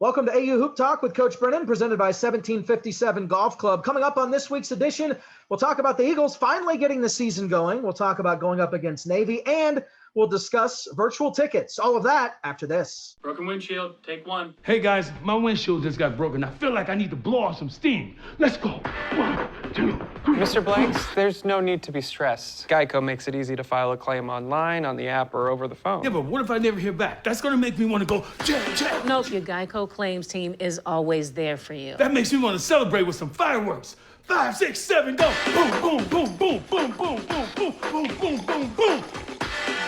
Welcome to AU Hoop Talk with Coach Brennan, presented by 1757 Golf Club. Coming up on this week's edition, we'll talk about the Eagles finally getting the season going. We'll talk about going up against Navy, and we'll discuss virtual tickets. All of that after this. Broken windshield, take one. Hey guys, my windshield just got broken. I feel like I need to blow off some steam. Let's go. 1, 2, 3. Mr. Blanks, there's no need to be stressed. Geico makes it easy to file a claim online, on the app, or over the phone. Yeah, but what if I never hear back? That's gonna make me want to go, check. Nope, your Geico claims team is always there for you. That makes me want to celebrate with some fireworks. 5, 6, 7, go. Boom, boom, boom, boom, boom, boom, boom, boom, boom, boom, boom, boom.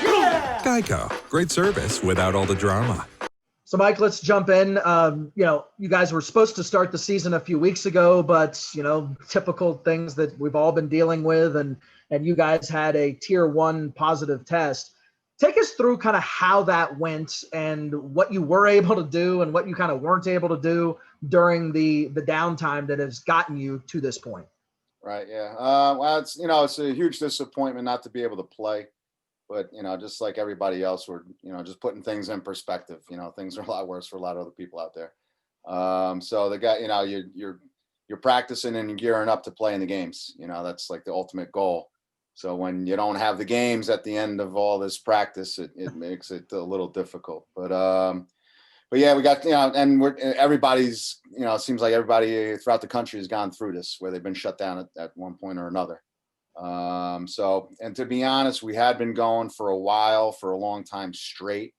Yeah! Geico, great service without all the drama. So, Mike, let's jump in. You guys were supposed to start the season a few weeks ago, but, typical things that we've all been dealing with, and you guys had a tier 1 positive test. Take us through kind of how that went and what you were able to do and what you kind of weren't able to do during the downtime that has gotten you to this point. Right, yeah. Well, it's a huge disappointment not to be able to play. But, just like everybody else, we're, just putting things in perspective. Things are a lot worse for a lot of other people out there. So the guy, you're practicing and gearing up to play in the games. That's like the ultimate goal. So when you don't have the games at the end of all this practice, it makes it a little difficult. But yeah, we got, and everybody's, it seems like everybody throughout the country has gone through this, where they've been shut down at one point or another. And to be honest, we had been going for a while, for a long time straight.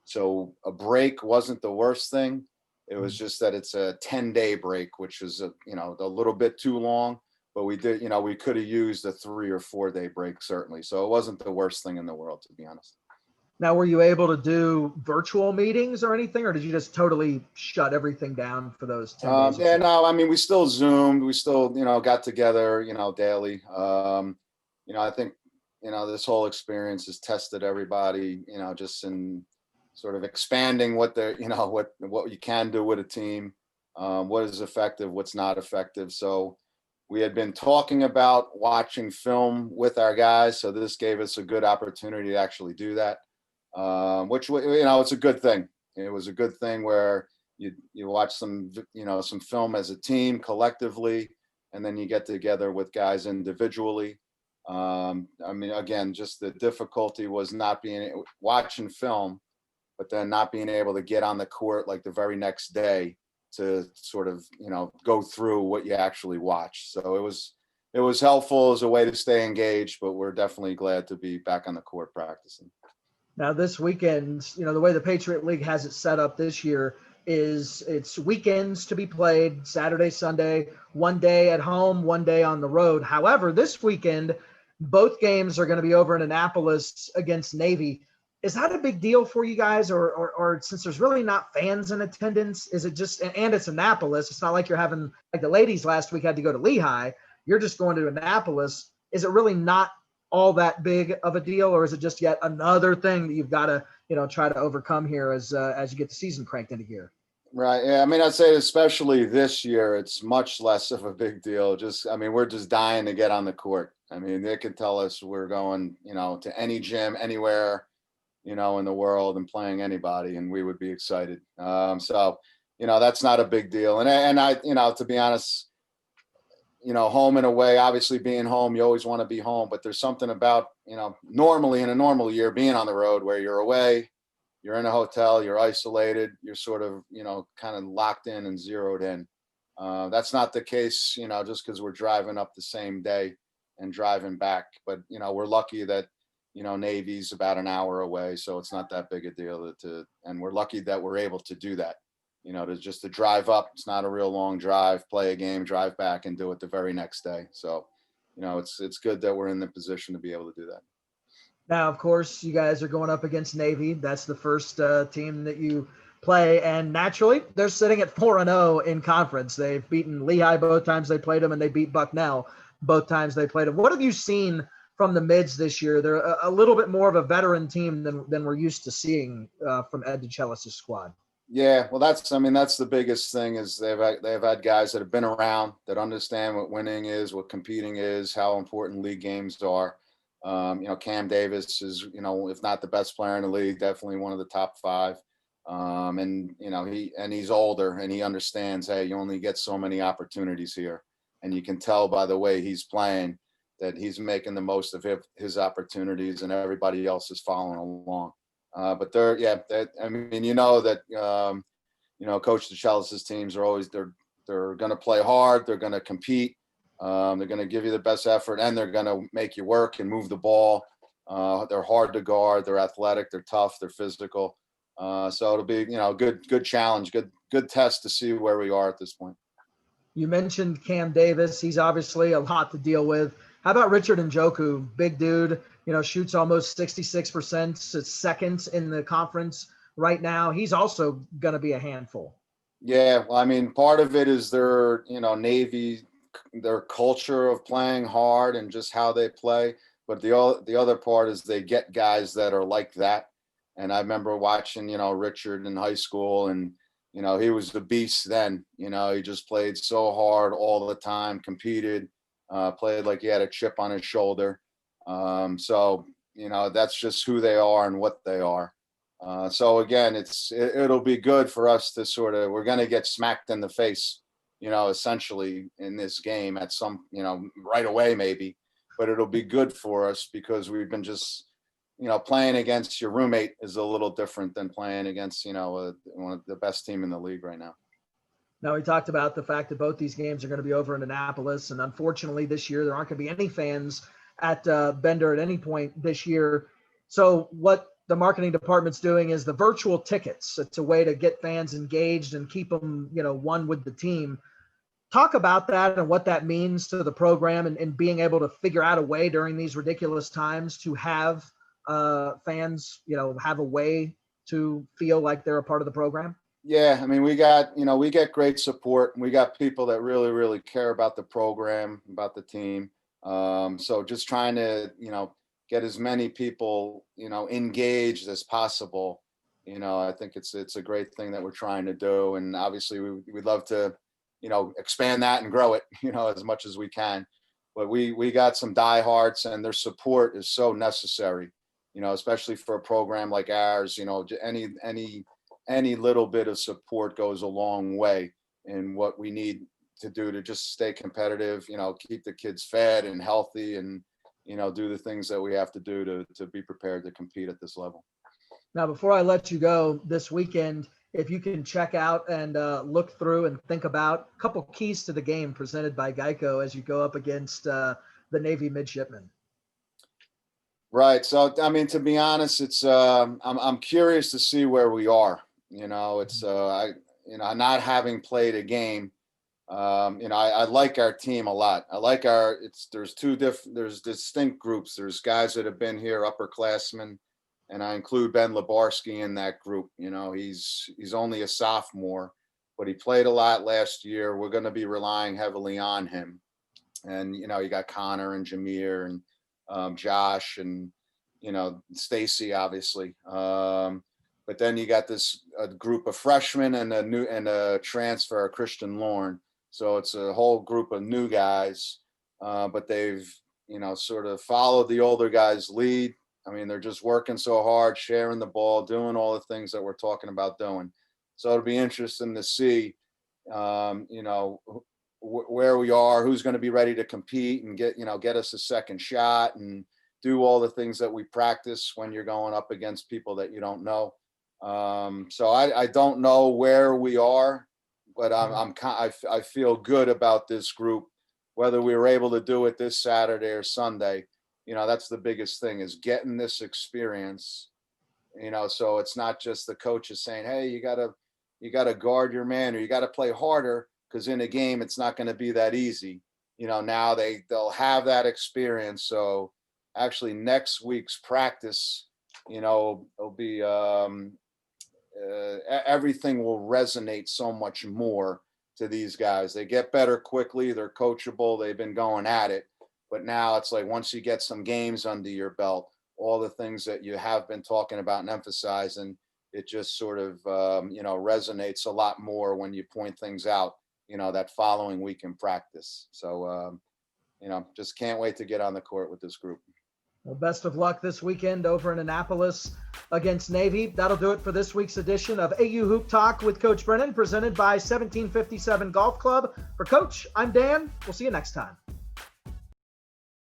So a break wasn't the worst thing. It was just that it's a 10-day break, which is a little bit too long, but we did, we could have used a 3 or 4 day break, certainly. So it wasn't the worst thing in the world, to be honest. Now, were you able to do virtual meetings or anything, or did you just totally shut everything down for those 10 days? Yeah, no, I mean, we still Zoomed. We still, got together, daily. I think, this whole experience has tested everybody, just in sort of expanding what what you can do with a team, what is effective, what's not effective. So we had been talking about watching film with our guys. So this gave us a good opportunity to actually do that. Which, it's a good thing. It was a good thing where you watch some film as a team collectively, and then you get together with guys individually. Again, just the difficulty was watching film, but then not being able to get on the court like the very next day to sort of, go through what you actually watch. So it was helpful as a way to stay engaged, but we're definitely glad to be back on the court practicing. Now, this weekend, the way the Patriot League has it set up this year is it's weekends to be played, Saturday, Sunday, 1 day at home, 1 day on the road. However, this weekend, both games are going to be over in Annapolis against Navy. Is that a big deal for you guys, or since there's really not fans in attendance, is it just, and it's Annapolis, it's not like you're having, like the ladies last week had to go to Lehigh, you're just going to Annapolis. Is it really not all that big of a deal, or is it just yet another thing that you've got to, try to overcome here as you get the season cranked into gear? Right. Yeah. I'd say especially this year, it's much less of a big deal. We're just dying to get on the court. They could tell us we're going, to any gym, anywhere, in the world and playing anybody, and we would be excited. So, that's not a big deal. And I, to be honest, home and away, obviously being home, you always want to be home, but there's something about, normally in a normal year being on the road where you're away, you're in a hotel, you're isolated, you're sort of, kind of locked in and zeroed in. That's not the case, just because we're driving up the same day and driving back. But, we're lucky that, Navy's about an hour away, so it's not that big a deal and we're lucky that we're able to do that. To drive up, it's not a real long drive, play a game, drive back, and do it the very next day. So, it's good that we're in the position to be able to do that. Now, of course, you guys are going up against Navy. That's the first team that you play, and naturally, they're sitting at 4-0 in conference. They've beaten Lehigh both times they played them, and they beat Bucknell both times they played them. What have you seen from the mids this year? They're a little bit more of a veteran team than we're used to seeing from Ed DeChellis' squad. Yeah, well, that's the biggest thing is they've had guys that have been around, that understand what winning is, what competing is, how important league games are. Cam Davis is, if not the best player in the league, definitely one of the top 5. And he's older and he understands, hey, you only get so many opportunities here. And you can tell by the way he's playing that he's making the most of his opportunities, and everybody else is following along. But Coach DeChellis' teams are always they're going to play hard, they're going to compete, they're going to give you the best effort, and they're going to make you work and move the ball. They're hard to guard, they're athletic, they're tough, they're physical. So it'll be good challenge, good test to see where we are at this point. You mentioned Cam Davis. He's obviously a lot to deal with. How about Richard Njoku? Big dude, shoots almost 66%. It's second in the conference right now. He's also going to be a handful. Yeah, well, I mean, part of it is their, Navy, their culture of playing hard and just how they play. But the other part is they get guys that are like that. And I remember watching, Richard in high school, and he was the beast then. He just played so hard all the time, competed, played like he had a chip on his shoulder. So that's just who they are and what they are. So again, it'll be good for us to we're going to get smacked in the face, essentially in this game at some, right away maybe, but it'll be good for us because we've been just, playing against your roommate is a little different than playing against, one of the best team in the league right now. Now, we talked about the fact that both these games are going to be over in Annapolis, and unfortunately this year there aren't going to be any fans at Bender at any point this year. So what the marketing department's doing is the virtual tickets. It's a way to get fans engaged and keep them, one with the team. Talk about that and what that means to the program and being able to figure out a way during these ridiculous times to have fans, have a way to feel like they're a part of the program. Yeah, I mean, we get great support. We got people that really, really care about the program, about the team. So just trying to, get as many people, engaged as possible. I think it's a great thing that we're trying to do. And obviously we'd love to, expand that and grow it, as much as we can. But we got some diehards, and their support is so necessary, especially for a program like ours. Any little bit of support goes a long way in what we need to do to just stay competitive, keep the kids fed and healthy, and, do the things that we have to do to be prepared to compete at this level. Now, before I let you go this weekend, if you can check out and look through and think about a couple keys to the game presented by Geico as you go up against the Navy midshipmen. Right. So, I mean, to be honest, it's I'm curious to see where we are. It's not having played a game. I like our team a lot. I like there's distinct groups. There's guys that have been here, upperclassmen, and I include Ben Lebarski in that group. He's only a sophomore, but he played a lot last year. We're going to be relying heavily on him. And, you got Connor and Jameer and Josh and, Stacy, obviously. But then you got a group of freshmen and a transfer, Christian Lorne. So it's a whole group of new guys, but they've, sort of followed the older guys' lead. I mean, they're just working so hard, sharing the ball, doing all the things that we're talking about doing. So it'll be interesting to see, where we are, who's going to be ready to compete and get us a second shot and do all the things that we practice when you're going up against people that you don't know. So I don't know where we are, but I feel good about this group, whether we were able to do it this Saturday or Sunday. That's the biggest thing, is getting this experience, so it's not just the coaches saying, hey, you gotta guard your man, or you gotta play harder, because in a game, it's not going to be that easy. Now they'll have that experience. So actually next week's practice, it'll be, everything will resonate so much more to these guys. They get better quickly. They're coachable. They've been going at it. But now it's like, once you get some games under your belt, all the things that you have been talking about and emphasizing, it just sort of, resonates a lot more when you point things out, that following week in practice. So, just can't wait to get on the court with this group. Well, best of luck this weekend over in Annapolis against Navy. That'll do it for this week's edition of AU Hoop Talk with Coach Brennan, presented by 1757 Golf Club. For Coach, I'm Dan. We'll see you next time.